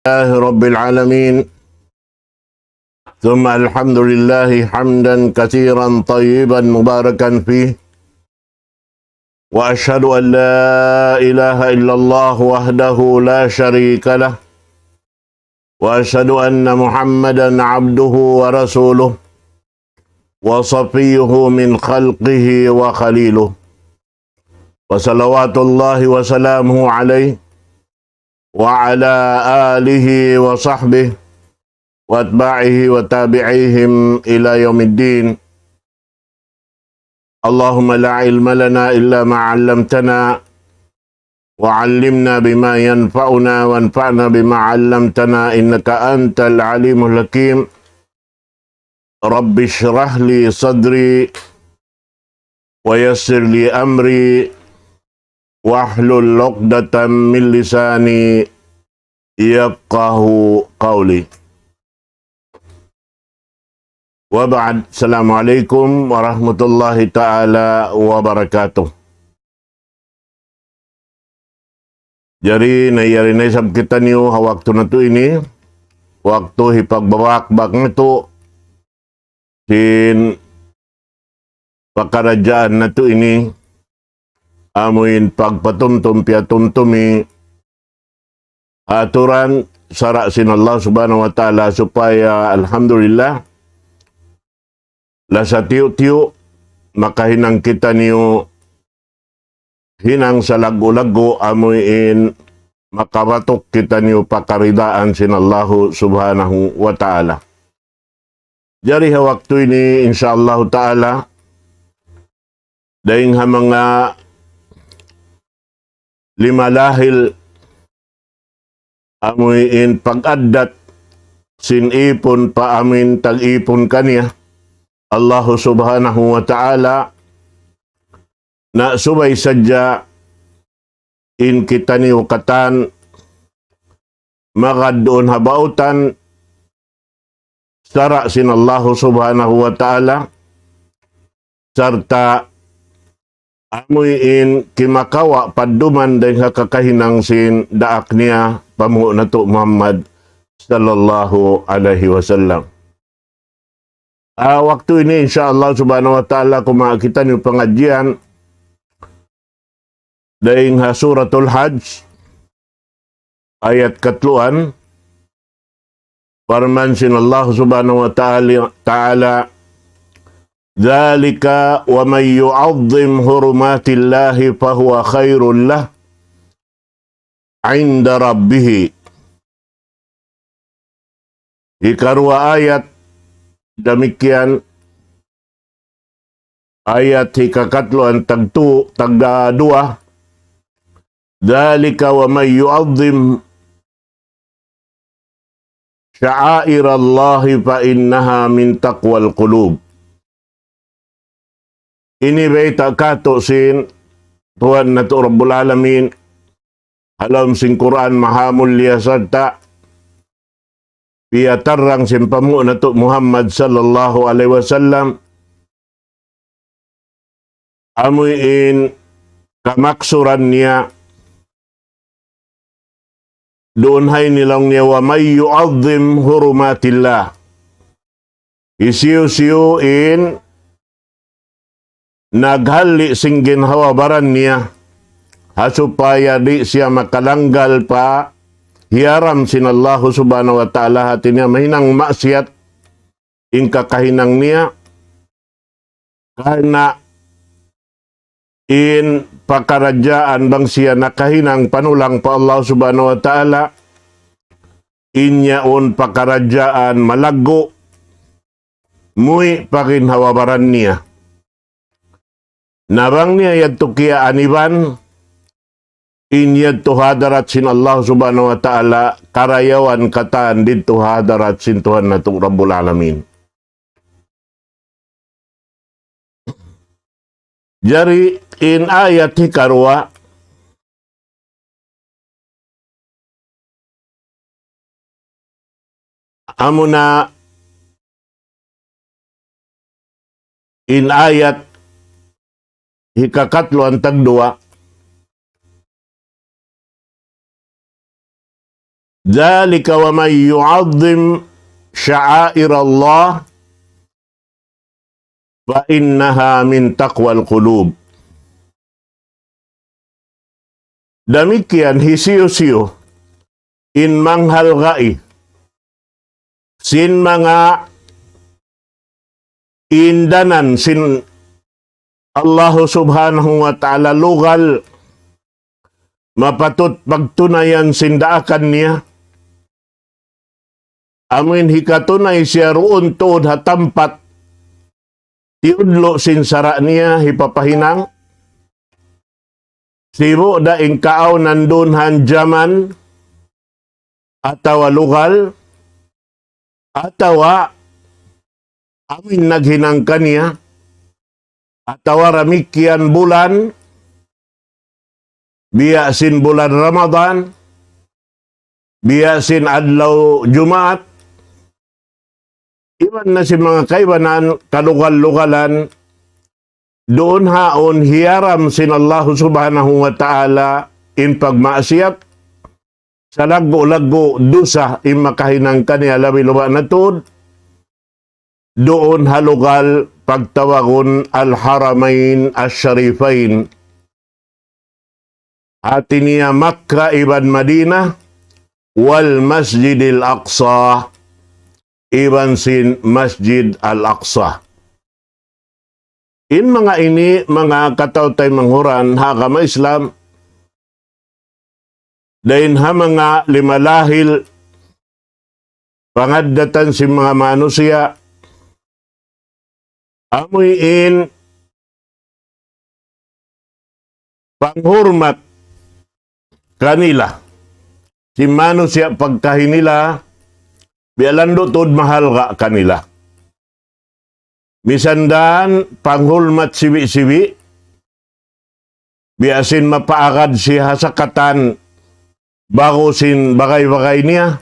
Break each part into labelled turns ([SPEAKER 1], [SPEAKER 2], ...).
[SPEAKER 1] لله رب العالمين ثم الحمد لله حمدا كثيرا طيبا مباركا فيه وأشهد أن لا إله إلا الله وحده لا شريك له وأشهد أن محمدا عبده ورسوله وصفيه من خلقه وخليله وصلوات الله وسلامه عليه وعلى آله وصحبه واتباعه وتابعيهم إلى يوم الدين. اللهم لا علم لنا إلا ما علمتنا وعلمنا بما ينفعنا وانفعنا بما علمتنا إنك أنت العليم الحكيم. رب اشرح لي صدري ويسر لي أمري واحلل عقدة من لساني يفقه قولي. Wa ba'd. Assalamualaikum warahmatullahi ta'ala wabarakatuh. Jadi nayari na isab kita niyo waktu na to ini, waktu hipagbabakbak na to, sin pakarajaan na to ini, amuin pagpatumtum piatuntumi, aturan sara sin Allah subhanahu wa ta'ala supaya alhamdulillah, lasa tiyo-tiyo, makahinang kita niyo hinang sa lago-lago amuin makabatok kita niyo pakaridaan sin Allah subhanahu wa ta'ala. Jadi waktu ini insyaallah ta'ala daing ha mga lima lahil amuin pag-addat sin ipon pa amin tag-ipon kaniya Allah subhanahu wa ta'ala na subay sadya in kita ni ukatan magadon habautan sara sin Allah subhanahu wa ta'ala sarta amuin kimakawa paduman dahil kakahinang sin daak niya pamu na to Muhammad sallallahu alaihi wasallam. Waktu ini insyaallah subhanahu wa ta'ala kumakita niyo pengajian daing suratul Hajj ayat katluan firman sin Allah subhanahu wa ta'ala dzalika wa may yu'azzim hurumatillahi fahuwa khairul lah 'inda rabbih. Ikarwa ayat demikian ayat hikakatlo ang tagda dua dzalika wa may yu'azzim sya'airallahi fa innaha min taqwal qulub. Ini baita kato sin Tuhan na to Rabbul Alamin alam sin Quran mahamul liyasarta piatarang simpamu na to Muhammad sallallahu alaihi wasallam amuin kamaksuran niya doon hay nilang niya wa may yu'azzim hurumatillah isiyo-siyoin naghali sing ginhawabaran niya hasupaya di siya makalanggal pa hiaram sin Allah subhanahu wa ta'ala hati niya mahinang maksiat in kakahinang niya karena in pakarajaan bang siya nakahinang panulang pa Allah subhanahu wa ta'ala inyaon pakarajaan malago muy pakinhawabaran niya nabang niya yadto kiya aniban inyad to hadarat sin Allah subhanahu wa ta'ala karayawan kataan dito hadarat sin Tuhan na itong Rabbul Alamin. Jari in ayat hikarwa amuna in ayat hikakatlo ang tagdua Dzalika wa may yu'azzim sya'air Allah fa innaha min taqwal qulub. Demikian hisiyo-siyo in manghal gai sin mga indanan sin Allah subhanahu wa ta'ala lugal mapatut pagtunayan sindaakan niya. Amin hikatunay siya roon tuod hatampat tiudlo sin sara niya hipapahinang. Sibo da ingkaaw nandun hanjaman atawa lugal atawa amin naghinang kaniya atawa ramikyan bulan biya sin bulan Ramadan biya sin adlaw Jumaat iban na si mga kaibanan kalugal-lugalan doon haon hiyaram sin Allah subhanahu wa ta'ala in pagmaasiyat sa lagbo-lagbo dusa in makahinang kaniya labi-luba na tod doon halugal pagtawagon al-haramain as-sharifain ati niya Makkah iban Madinah wal Masjidil Aqsa iban sin Masjid Al-Aqsa. In mga ini, mga katawtay manghuran, hakama Islam, dahin ha mga limalahil, pangaddatan si mga manusia, amuyin, panghurmat kanila. Si manusia pagkahinila, bialando tod mahal ka kanila. Misandan, panghulmat siwi-siwi, biasin mapaagad siya sa katan, bago sin bagay-bagay niya.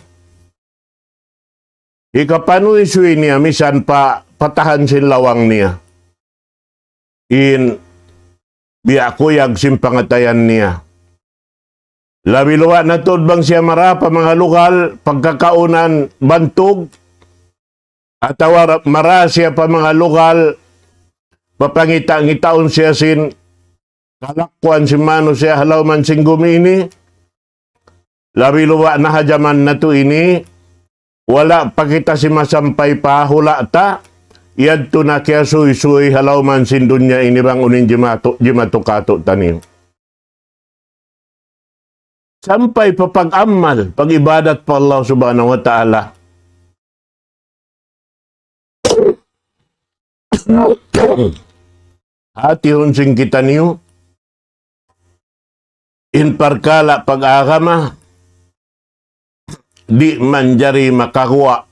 [SPEAKER 1] Ikapanuy suwi niya, misan pa patahan sin lawang niya. In, biakuyag sin pangatayan niya. Labiluwa na tod bang siya marapa mga lugal, pagkakaunan, bantog, atawa marasya pa mga lugal, papangita-ngitaon siya sin kalakwan si mano siya halaw man sing gumini. Labi luwa na hajaman na to ini, wala pa kita si masampay pa hula ta, iyad to na kaya suy-suy halaw man sin dunya ini bang unin jimato kato tanim. Sampay pa pag-amal, pag-ibadat pa Allah subhanahu wa ta'ala. Hatihon sing kita niyo in parkala pag-agama di manjari makakuha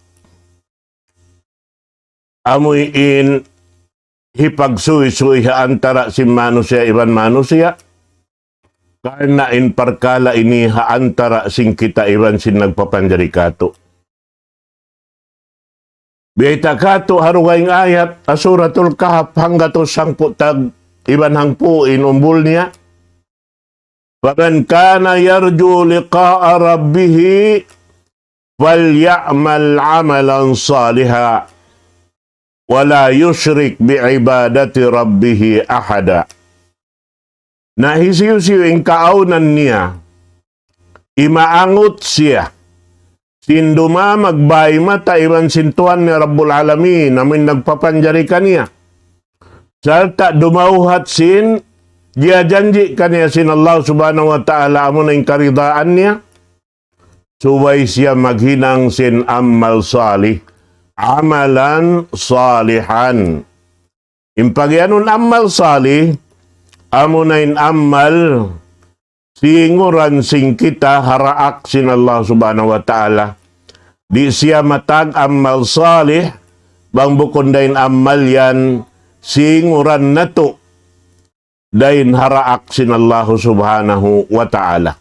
[SPEAKER 1] amoy in hipagsuy-suy antara si manusia iban manusia karena in parkala ini antara sing kita iban sin nagpapanjari kato. Biyata kato harugayng ayat asuratul kahap hangga to sangpo tag iban hangpo inumbul niya. Faman kana yarju liqa'a rabbih falya'mal 'amalan salihan wala yusyrik bi'ibadati rabbih ahada. Nahisiyo-siyo ing kaaunan niya imaangot siya sinduma magbay mata iban sintuan ni Rabbul Alamin namin nagpapanjari kaniya. Salta dumauhat sin dia janji kaniya sin Allah subhanahu wa ta'ala amo na yung karidaan niya. Subay siya maghinang sin amal salih. Amalan salihan. Impagyanon amal salih, amo na yung amal singuran sing kita haraak sin Allah subhanahu wa ta'ala. Di siya matag amal salih, bang bukon dahin amal yan, singuran na to, dahin haraak sin Allah subhanahu wa ta'ala.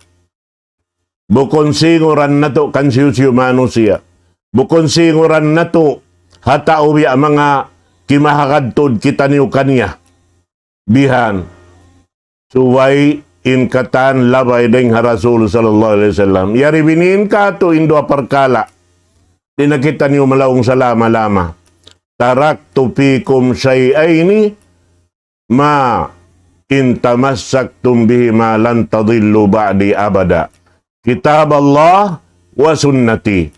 [SPEAKER 1] Bukon singuran na to, kan siyo manusia. Bukon singuran na to, hatao biya mga kimahakadtod kita niyo kaniya. Bihan, suway in katan labay ding Rasul sallallahu alaihi wasallam. Yari binin ka to indo parkala. Di nakita niyo malawong salama-lama. Taraktu fikum syai'aini ma in tamassaktum bihi ma lan tadillu ba'di abada. Kitab Allah wa sunnati.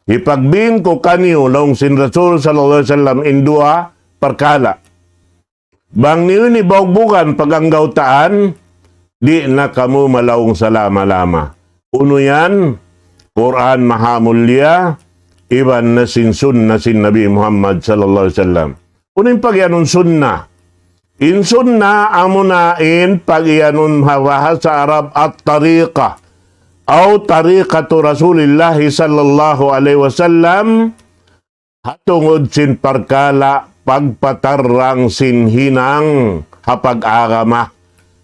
[SPEAKER 1] Ipagbin ko kaniyo laong sin Rasul sallallahu alaihi wasallam indua perkala. Bang niyo ni bawbugan paganggautaan, di na kamu malaong salama-lama. Uno yan, Quran mahamulya, iban na sin sunna sin Nabi Muhammad sallallahu alaihi wasallam. Uno yung pagyanong sunna. In sunna amunain pagyanong hawaha sa Arab at tariqa. Aw tariqatu Rasulillah sallallahu alaihi wasallam hatungod sin parkala pagpatarang sin hinang hapag-agama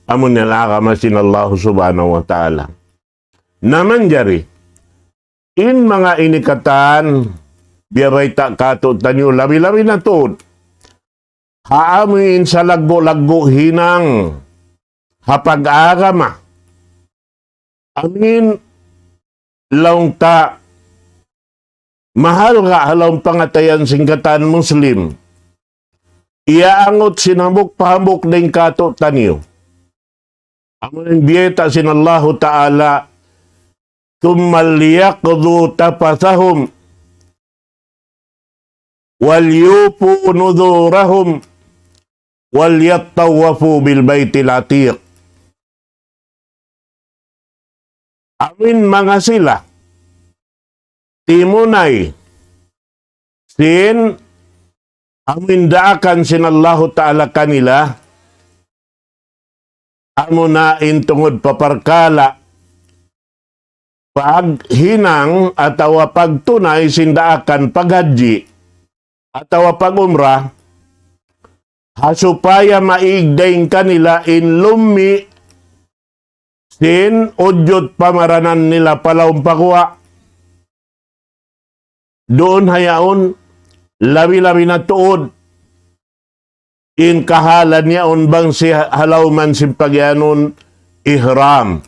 [SPEAKER 1] amun nilagama sin Allah subhanahu wa ta'ala. Naman jari, in mga inikatan biyaray ta kato tanyo labi-labi na to haamuin sa lagbo-lagbo hinang hapag-agama. Amin, laong ta, mahal ka halawang pangatayan singkatan Muslim. Iaangot sinamok pahamok ng kato tanyo. Amin biyeta sin Allahu Ta'ala, tummal liyaqdu tapasahum, wal yupu nudurahum, wal yattawafu bil baytil atiq. Amin mga sila, timunay, sin, amin daakan sin Allahu Ta'ala kanila, amunain tungod paparkala, paghinang atawa pagtunay sin daakan paghaji, atawa pagumrah, hasupaya maigdain kanila in lumi, sin udyot pamaranan nila palawang pakwa. Doon hayaon, labi-labi na tuod. In kahalan niyaon bang si halawman simpagyanon ihram.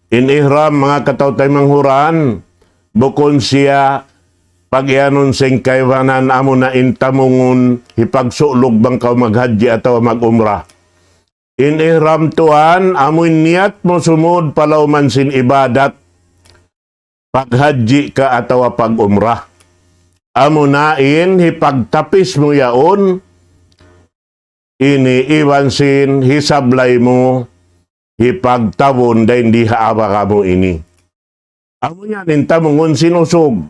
[SPEAKER 1] In ihram mga katawtay manghuran, bukon siya pagyanon sing kaywanan amo na intamungon hipagsulog bang ka maghadji ataw magumrah. In ihram tuan, amoy niyat mo sumud palaw man sin ibadat, paghadji ka atawa pag-umrah. Amo nain, hipagtapis mo yaon, iniiwan sin, hisablay mo, hipagtabon, dahil di haaba ka mo ini. Amo yan, intamungon sinusog,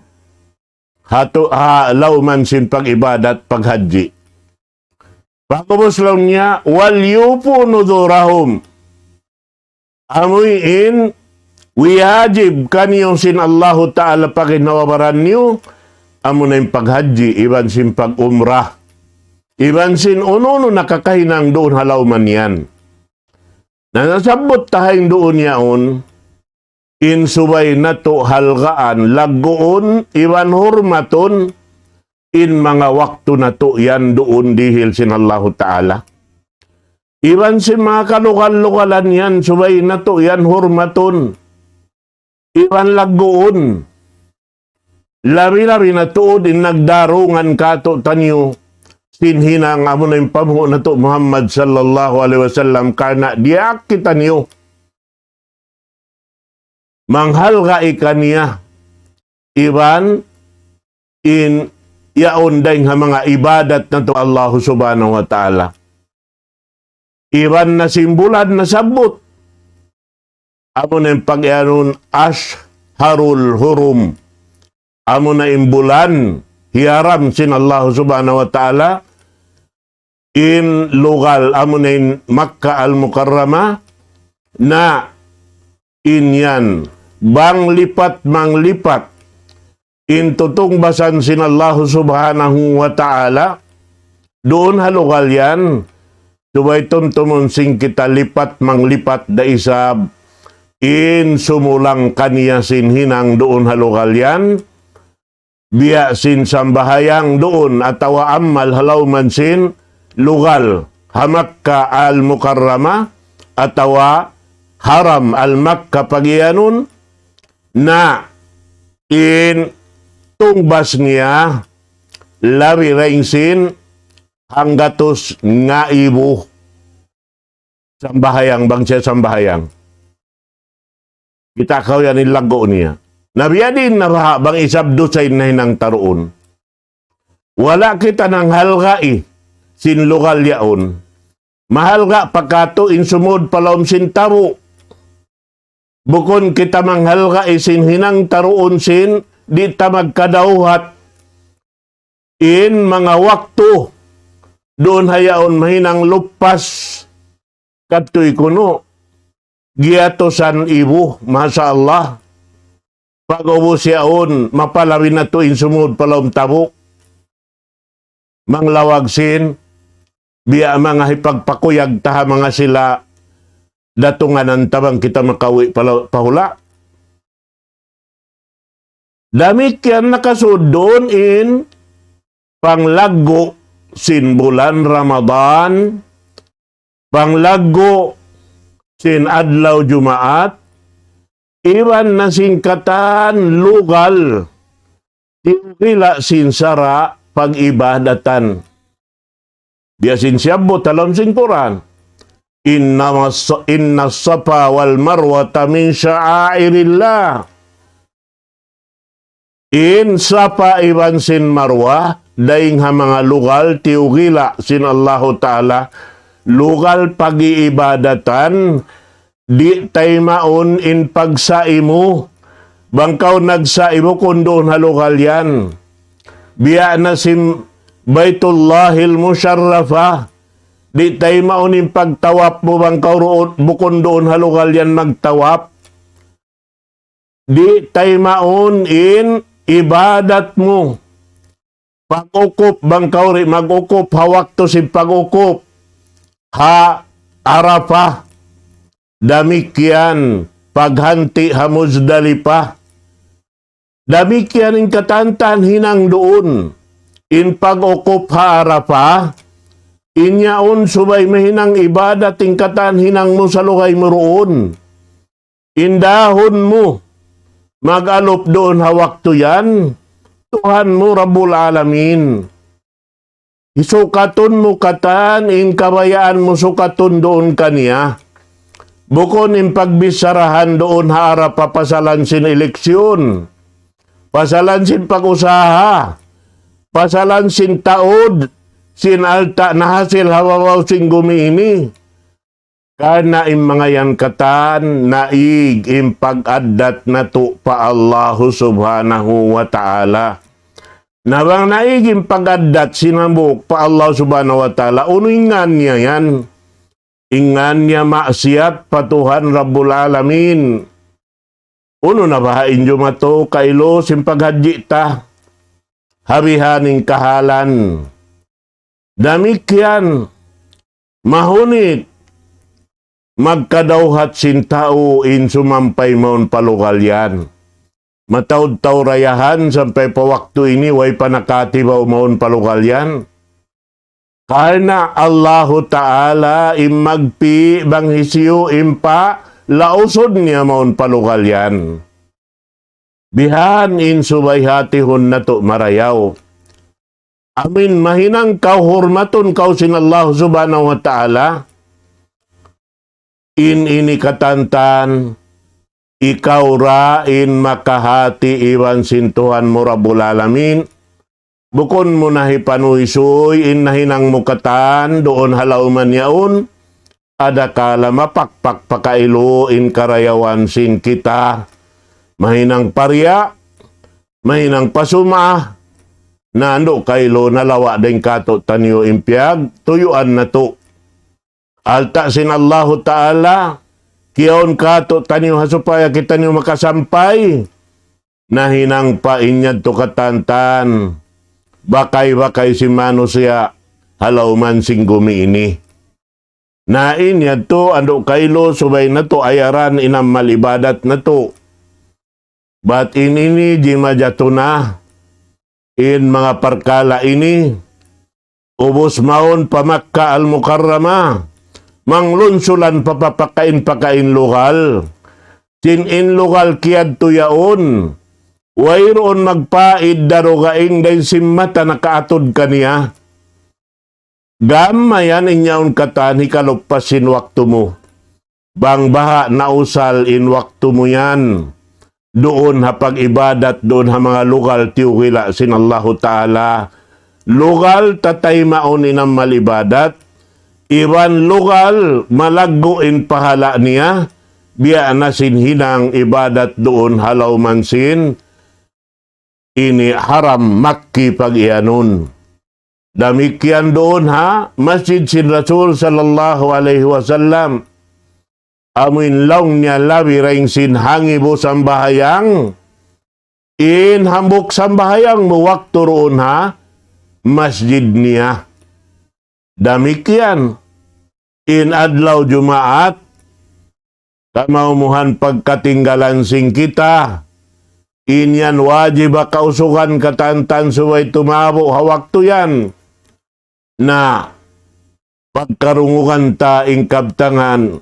[SPEAKER 1] halaw man sin pag-ibadat, paghadji. Pagkabos lang niya, wal yupu nudurahum. Amoy in, wiyajib kaniyong sin Allahu Ta'ala paginawabaran niyo, amo na yung paghadji, iban sin pag-umrah. Iban sin uno nakakahinang doon halaw man yan. Nasabot tahayang doon yaon, in subay na to halgaan, lagoon, iban hurmaton, in mga waktu na to yan doon dihil sin Allahu Ta'ala. Iban si mga kalukal-lukalan yan, subay na to yan hurmaton. Iban lagoon. Lari-lari na to din nagdarungan kato tanyo. Sinhinang amo na yung pamuho na to Muhammad sallallahu alaihi wasallam karena diak kita niyo. Manghal ka ikaniya. Iban in yaon dahil nga mga ibadat na to Allah subhanahu wa ta'ala. Iban na simbulan na sabot. Amo na yung pag-ianon Ashharul Hurum. Amo na imbulan hiyaram sin Allah subhanahu wa ta'ala. In lugal, amo na yung Makkah al-Mukarrama na inyan bang lipat mang lipat in tutungbasan sin Allah subhanahu wa ta'ala, doon halugal yan, subay tuntumon sing kita lipat manglipat da isab, in sumulang kaniya sin hinang doon halugal yan, biya sin sambahayang doon, atawa ammal halaw man sin lugal, hamakka al-mukarrama, atawa haram al-Makkah pagianon na in tungbas niya labi raingsin hanggatos nga ibu sambahayang bangsa sambahayang. Kita kau yan ilago niya. Nabiyadin na baha bang isabdo sa inahinang taroon. Wala kita ng halgai sinlugal yaon. Mahalga pagkato insumod palawom sintabo. Bukon kita manghalga isin hinang taroon sin di ta magkadauhat in mga wakto doon hayaon mahinang lupas katoy kuno giatosan ibu masya Allah pag-ubos yaon mapalawin na to insumod palawom tabo manglawag sin biya mga hipagpakuyag taha mga sila datunganan tabang kita makawi pahula. Damit yan nakasud doon in panglago sin bulan Ramadan, panglago sin adlaw Jumaat, iwan na singkatan lugal, tiwila sin sara pag-ibadatan. Biasin siyabo talam sin Quran. Inna safa wal marwata min sya'airillah. In safa iban sin marwa, daing ha mga lugal, tiugila sin Allahu Ta'ala, lugal pag-iibadatan, di tay maun in pagsaimu, bangkaw nagsaimu kung doon halugal yan. Biya na sim Baitullahil Musharrafah, di tay maunin pagtawap mo bangkaw roon, bukon doon halugal yan magtawap. Di tay maun in ibadat mo. Pag-ukop bangkaw rin, mag-ukop, hawak to si pag-ukop. Ha, Arafah, damikyan, paghanti ha Muzdalifah. Damikyan in katantan hinang doon. In pag-ukop ha Arafah, inyaon subay mahinang ibadat tingkatan hinang mo sa lugay mo roon. Indahon mo, mag-alop doon hawak to yan, Tuhan mo Rabbul Alamin. Isukaton mo katan, in kabayaan mo sukaton doon kaniya. Bukon in pagbisarahan doon haara papasalan sin eleksyon, pasalan sin pag-usaha, pasalan sin taod, sin alta na hasil hawawaw sin gumiini. Kana im mga yan katan, naig im pag-addat na to pa Allahu subhanahu wa ta'ala. Nabang naig im pag-addat sinambok pa Allah subhanahu wa ta'ala, uningan niya yan. Ingan niya maksiat patuhan Rabbul Alamin. Uno na bahain nyo mato, kailo sim paghadji ta, habihaning kahalan. Damikyan, mahunit, magkadauhat sin tao in sumampay maun palugal yan. Mataud-taw rayahan sampay pawakto ini, way panakatibaw maun palugal yan. Karena Allahu Ta'ala imagpi banghisyo impa, lausod niya maun palugal yan. Bihan in subayhatihon na to marayaw. Amin mahinang kahurmaton kau sin Allah subhanahu wa ta'ala. In ini katantan, ikaw ra in makahati iwan sin Tuhan mo Rabbul Alamin. Bukon mo nahipanuisoy in nahinang mukatan doon halauman yaon. Ada kala mapakpak pakailo in karayawan sin kita. Mahinang parya, mahinang pasuma, nando kailo nalawa din kato tanyo impyag, tuyuan na to. Alta sin Allahu Ta'ala, kiyon kato tanyo hasupaya kita nyo makasampay, nahinang pa inyad to katantan, bakay-bakay si manusia, halauman sing gumiini. Na inyad to, ando kailo, subay na to, ayaran inam malibadat na to. But ini jimajato na, in mga parkala ini, ubos maon pa Makkah al-Mukarrama, manglunsulan papapakain-pakain lugal. Sinin lugal kiyad tuyaon. Wayroon magpaid darogaing day simmata nakaatod kaniya. Gamayan inyaon katan hikalupasin waktu mo. Bang baha nausal in waktu mo yan. Doon hapag ibadat, doon ha mga lugal tiwila sin Allahu Ta'ala. Lugal tatay maunin ang malibadat. Iwan lugal malagguin pahala niya. Biya na sinhinang ibadat doon halaw mansin. Ini haram makki pag iyanon. Damikian doon ha, Masjid sin Rasul sallallahu alaihi wasallam. Amin long niya labi ring sin hangibo sambahayang. In hambok sambahayang mo waktu roon ha, masjid niya. Damikian, in adlaw Jumaat, kamaumuhan pagkatinggalan sing kita. Inyan wajib kausukan katantan suway tumabo hawakto yan. Na pagkarungukan ta ingkabtangan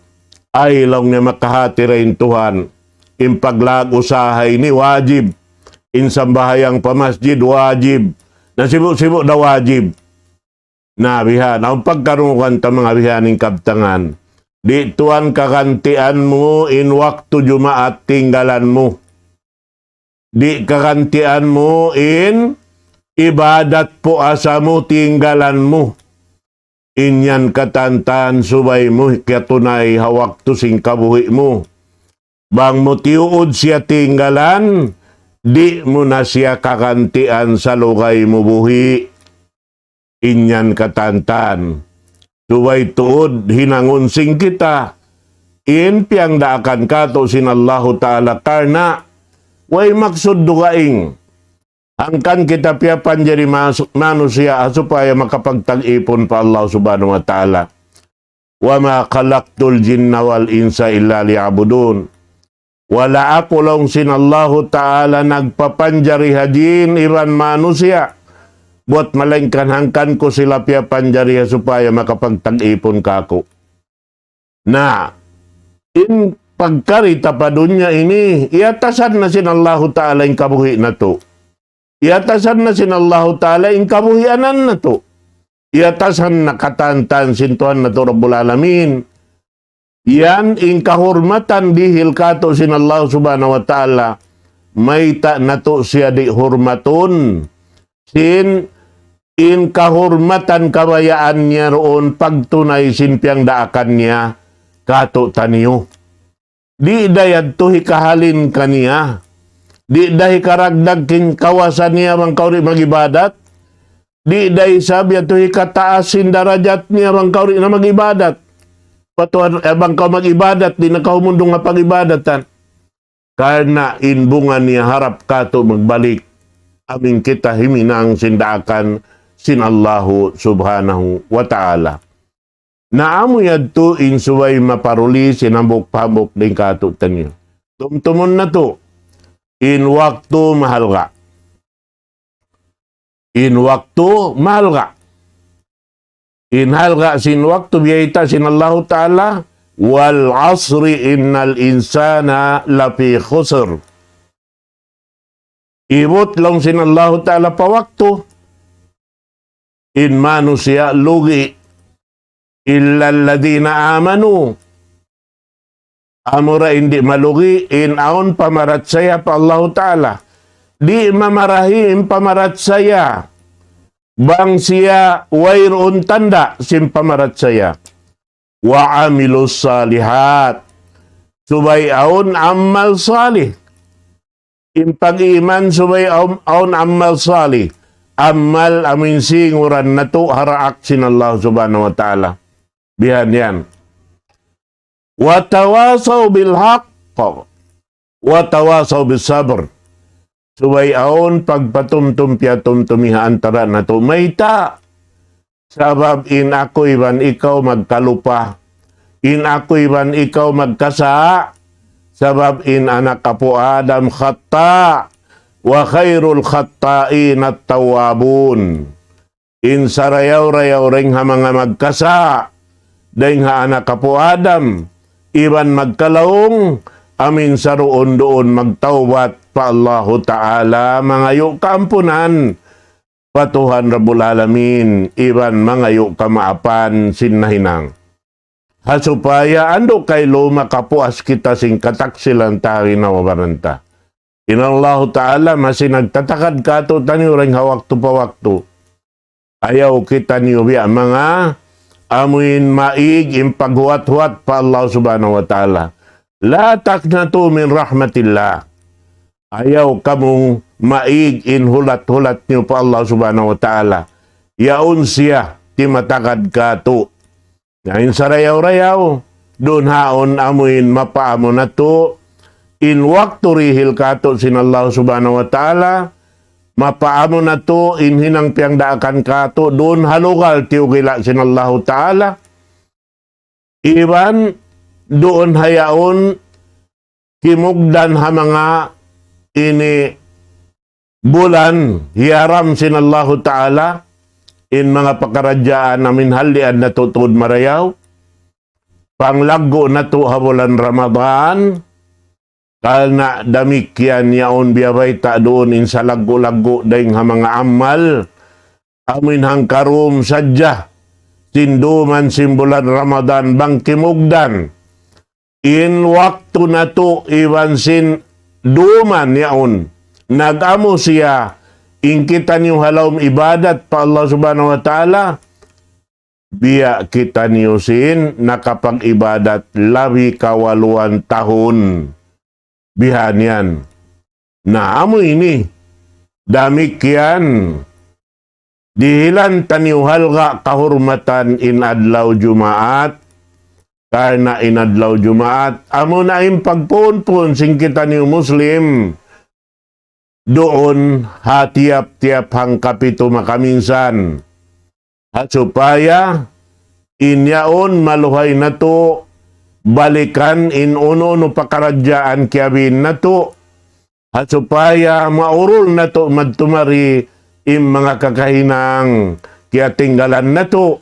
[SPEAKER 1] ay lang niya makahati rin Tuhan. Impaglag-usahay ni wajib. Insambahayang pamasjid wajib. Nasibo-sibo na wajib. Na bihan, ang pagkarungukan ta mga bihaning kabtangan. Di tuan kakantian mo in waktu Jumaat tinggalan mo. Di kakantian mo in ibadat po asa mo tinggalan mo. Inyan katantan subay mo katunay hawak to sing kabuhi mo. Bang mo tiuod siya tinggalan, di mo na siya kakantian sa lugay mo buhi. Inyan katantan. Subay tuod hinangon sing kita. In piyang daakan kato sin Allahu Ta'ala karna way maksud dugaing. Angkan kita piyapan jadi manusia supaya makapagtag-ipon pa Allah subhanahu wa ta'ala. Wa ma khalaqtul jinna wal insa illa liya'budun. Wala ako lang sin Allah ta'ala nagpapanjari hajin iran manusia. Buat malengkan hangkan ko sila piyapanjari supaya makapagtag-ipon kako. Na, in pagkarita pa dunya ini, iatasan na sin Allah ta'ala yung kabuhi na to. Iatasan na sin Allah Ta'ala in kabuhianan na to. Iatasan na katantan sin Tuhan na to Rabbul Alamin. Yan in kahormatan dihil kato sin Allah Subhanahu wa Ta'ala. May ta na to siya di hormaton. Sin in kahormatan kabayaan niya roon pagtunay sin piyang daakan niya kato taniyo. Di dayad to hikahalin kaniya. Di dahi karagdag king kawasan niya bang kauri magibadat. Di dahi sabi ato ikataasin darajat niya bang kauri na magibadat. Patuan bang kau magibadat di na kahumundong nga pagibadatan. Karena inbungan niya harap kato magbalik. Aming kita himinang sindakan sin Allahu subhanahu wa ta'ala. Naamu yadto insuway maparuli sinambok-pambok din kato tanyo. Tumtumon na to. In waktu mahal ka. In waktu mahal ka. In hal ka sin waktu biyayta sin Allah Ta'ala. Wal asri innal insana lafi khusr. Ibot lang sin Allah Ta'ala pa waktu. In manusia lugi. Illa alladhina amanu. Amura hindi malugi in aon pamarat saya pa Allah Ta'ala. Di mamarahim pamarat saya. Bang siya wayroon tanda sim pamarat saya. Wa amilus salihat. Subay aon amal salih. In pag-iman subay aon amal salih. Amal amin singuran na to haraak sin Allah subhanahu wa ta'ala. Bihan yan. Watawasaw bil haqq watawasaw bis sabr. Subay aon pagpatumtumpya tumtumiha antara na to mayta. Sabab in ako iban ikaw magkalupa. In ako iban ikaw magkasa. Sabab in anak apo Adam khata. Wa khairul khata'in at tawabun. In sarayaw-rayaw ring mga magkasa. dahil nga anak kapo Adam, iban magkalaong, amin sa roon doon magtawbat pa Allahu Ta'ala, mangayo kaampunan, patuhan Rabbul Alamin, iban mangayo kamaapan sinnahinang. Hasupaya ando kay luma kapuas kita sing kataksilan tari na wabaranta. Inallahu Ta'ala masin nagtatakad kato tanyo ring hawakto pa wakto. Ayaw kita niyo biya mga amuin maig impaghuat-huat pa Allah Subhanahu wa Ta'ala. La taknatu min rahmatillah. Ayaw kamong maig inhulat-hulat niyo pa Allah Subhanahu wa Ta'ala. Yaon siya timatakad kato. Ngayon sa rayaw-rayaw, doon haon amuin mapaamo na to. In waktu rihil kato sin Allah Subhanahu wa Ta'ala, mapaamo na to in hinang piyang daakan kato, doon halugal tiugila sin Allah Ta'ala. Iban, doon hayaon, kimugdan ha mga ini bulan, hiyaram sin Allah Ta'ala, in mga pakaradyaan namin halian na tutod marayaw, panglago na to habulan Ramadan, kalna damikyan yaon biyabay ta doon in sa lago-lago dahing ha mga amal, amin hang karum sadya, sinduman simbulan Ramadan bang kimugdan, in waktu na to iwan sin duman yaon, nag-amo siya, ingkitan niyo halawm ibadat pa Allah Subhanahu wa Ta'ala, biya kita niyo sin nakapag-ibadat labi kawaluan tahun. Bihan yan. Naamo ini. Damikyan. Dihilan taniuhal ka kahurmatan in adlaw Jumaat. Karena in adlaw Jumaat. Amo na im pagpunpun sing kita niyo Muslim. Doon hatiap-tiap hang kapito makaminsan. At supaya inyaon maluhay na to, balikan in uno pakaradyaan kiabin na to. At supaya maurol na to madtumari im mga kakahinang kaya tinggalan na to.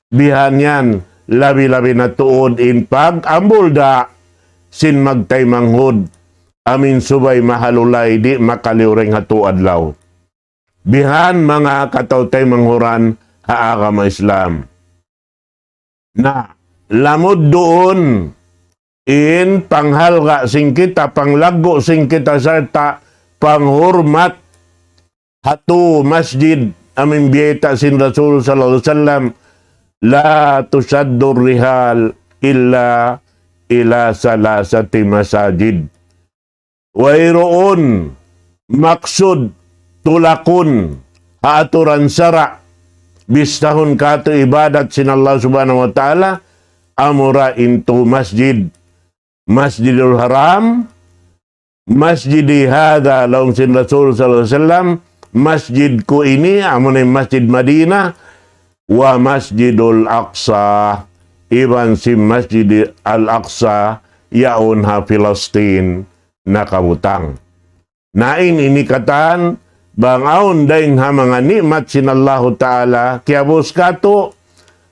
[SPEAKER 1] Bihan yan, labi-labi na tuod in pag-ambol da sin magtay manghod. Amin subay mahalulay di makaliureng hatu adlaw. Bihan mga katawtay manghuran haagama Islam. Na lamod doon in panghalga sing kita, panglago sing kita sarta panghurmat hatu masjid amin biyeta sin Rasul sallallahu alaihi wasallam, la tusaddur rihal illa ila salasati masajid. Wairoon maksud tulakun haaturan sara bistahun kato ibadat sin Allah Subhanahu wa Ta'ala amura into masjid, Masjidul Haram, masjidi hadha laung sin Rasul sallallahu alaihi wasallam, masjid ko ini amun Masjid Madinah wa Masjidul Aqsa, iban si Masjid Al-Aqsa yaun ha Palestine nakabutang. Nain inikatan bangaon daing ha mga nikmat sinallahu Ta'ala kiabos kato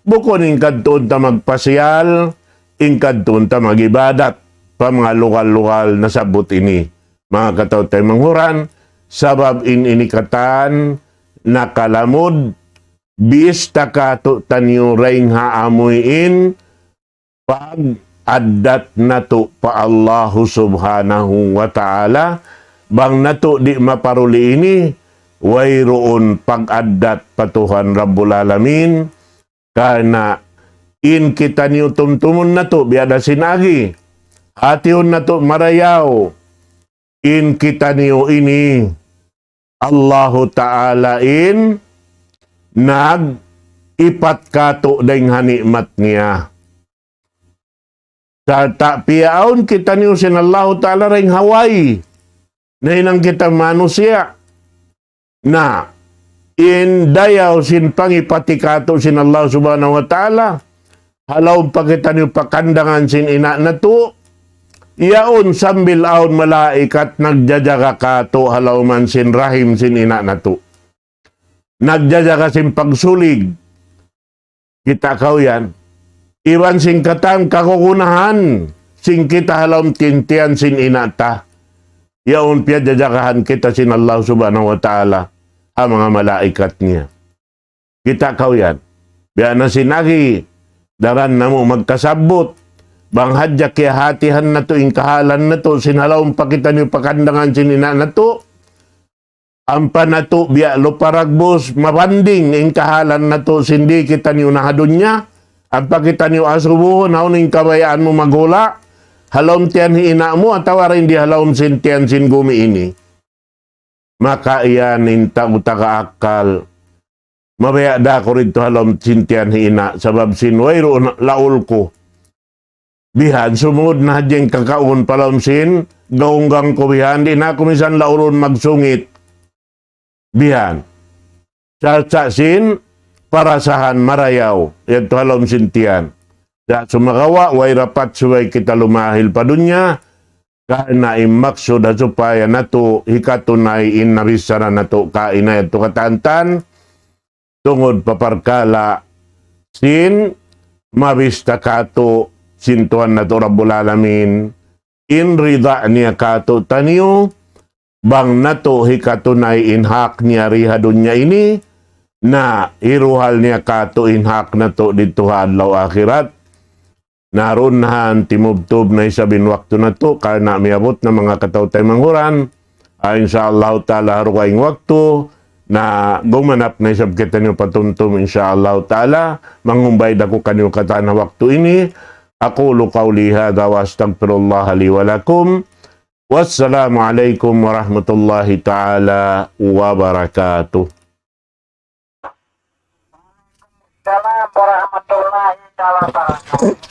[SPEAKER 1] bukon ingkadton ta magpasyal, ingkadton ta magibadat pa mga lokal-lokal na sabot ini. Mga katawtay manghuran, sabab inikatan nakalamod bista kato tanyo raing haamuin pag addat nato pa Allahu Subhanahu wa Ta'ala bang nato di maparuli ini wayroon pag-addat patuhan Rabbul Alamin karena in kita niyo tumtumun nato biada sinagi hation nato marayaw in kita niyo ini Allahu Ta'ala in nag ipat kato dahing hanikmat niya. Sa piaon kita niyo sinallahu Ta'ala ring Hawaii na inang kita manusia na in dayaw sin pangipatikato sin Allah Subhanahu wa Ta'ala halaw pa kita niyo pakandangan sin ina na to yaon sambil aon malaikat nagjajaga kato halaw man sin rahim sin ina na to nagjajaga sin pagsulig kita kau yan Iwan singkatan kakukunahan. Sing kita halom tintian sin inata. Yaon piya jajakahan kita sin Allah subhanahu wa ta'ala. Ang mga malaikat niya. Kita kau yan. Biya na sinagi. Daran na mo magkasabot. Banghadya kaya hatihan na to. Ingkahalan na to. Sinhalawang pakita niyo pakandangan sin ina na to. Ampa na to. Biya luparagbos. Mabanding. Ingkahalan na to. Sindi kita niyo nahadun niya. Ang pakita niyo asubo. Nauning kabayaan mo magula. Halom tiyan hiina mo at tawarin di halom sin tiyan sin gumi ini. Maka iyan inta utaka akal. Mabaya da ko rito halom sin tiyan hiina. Sabab sin wayro laul ko. Bihan sumud na hadyeng kakaun palom sin. Gaunggang ko bihan. Di na kumisan laulon magsungit. Bihan. Sa sin parasahan marayaw. Yan to halom sin tiyan. Da sumakawa, way rapat suway kita lumahil pa dunya, kana imakso da supaya nato hikatunay inarisara nato kaina ito katantan, tungod paparkala, sin mabista kato, sintuan nato Rabbul Alamin, inrida niya kato taniyo, bang nato hikatunay inhak niya riha dunya ini, na iruhal niya kato inhak nato dito hadlaw akhirat, narunahan timubtob na isabin waktu na to karena miabot na mga katawtay manghuran insyaallah ta'ala harukaing waktu na gumanap na isab kita niyo patuntum insyaallah ta'ala mangumbay dako kanyo kata na waktu ini aqulu qawli hadha wa astagfirullah li wa lakum wassalamu alaikum warahmatullahi ta'ala wabarakatuh.
[SPEAKER 2] Assalamualaikum warahmatullahi wabarakatuh.